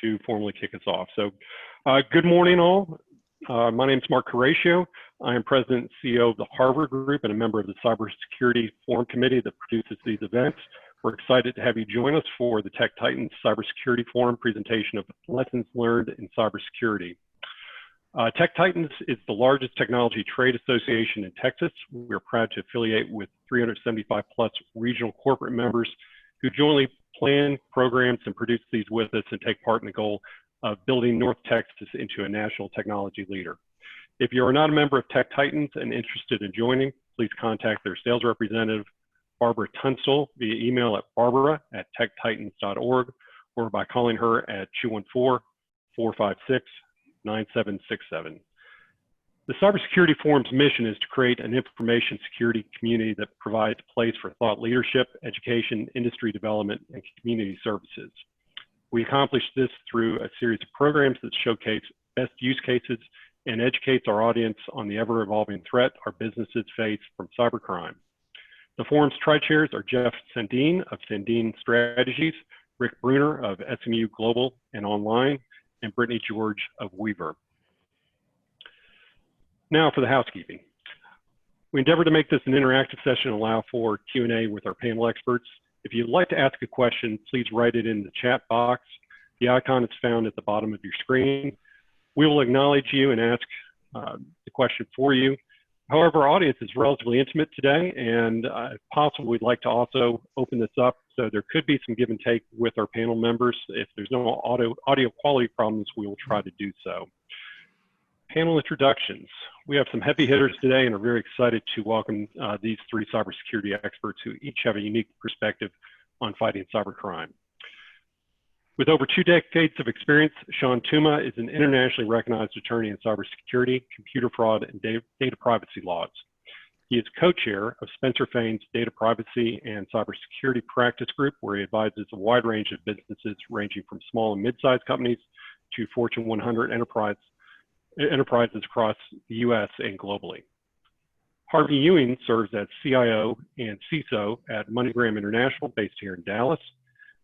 to formally kick us off. So good morning all. My name is Mark Horatio. I am President and CEO of the Harvard Group and a member of the Cybersecurity Forum Committee that produces these events. We're excited to have you join us for the Tech Titans Cybersecurity Forum presentation of lessons learned in cybersecurity. Tech Titans is the largest technology trade association in Texas. We're proud to affiliate with 375 plus regional corporate members who jointly plan programs and produce these with us and take part in the goal of building North Texas into a national technology leader. If you are not a member of Tech Titans and interested in joining, please contact their sales representative, Barbara Tunstall, via email at barbara@techtitans.org or by calling her at 214-456-9767. The Cybersecurity Forum's mission is to create an information security community that provides a place for thought leadership, education, industry development, and community services. We accomplish this through a series of programs that showcase best use cases and educates our audience on the ever-evolving threat our businesses face from cybercrime. The forum's tri-chairs are Jeff Sandin of Sandin Strategies, Rick Bruner of SMU Global and Online, and Brittany George of Weaver. Now for the housekeeping. We endeavor to make this an interactive session and allow for Q&A with our panel experts. If you'd like to ask a question, please write it in the chat box. The icon is found at the bottom of your screen. We will acknowledge you and ask the question for you. However, our audience is relatively intimate today, and if possible, we'd like to also open this up so there could be some give and take with our panel members. If there's no audio quality problems, we will try to do so. Panel introductions. We have some heavy hitters today and are very excited to welcome these three cybersecurity experts who each have a unique perspective on fighting cybercrime. With over 2 decades of experience, Shawn Tuma is an internationally recognized attorney in cybersecurity, computer fraud, and data privacy laws. He is co-chair of Spencer Fane's Data Privacy and Cybersecurity Practice Group, where he advises a wide range of businesses ranging from small and mid-sized companies to Fortune 100 enterprises across the US and globally. Harvey Ewing serves as CIO and CISO at MoneyGram International, based here in Dallas,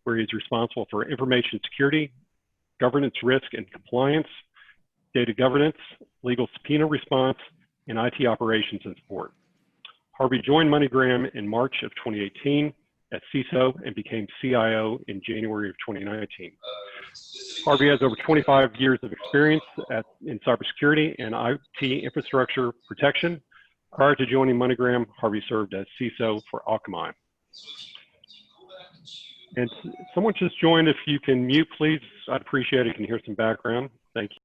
where he is responsible for information security, governance risk and compliance, data governance, legal subpoena response, and IT operations and support. Harvey joined MoneyGram in March of 2018 as CISO and became CIO in January of 2019. Harvey has over 25 years of experience in cybersecurity and IT infrastructure protection. Prior to joining MoneyGram, Harvey served as CISO for Akamai. And someone just joined. If you can mute, please, I'd appreciate it. You can hear some background. Thank you.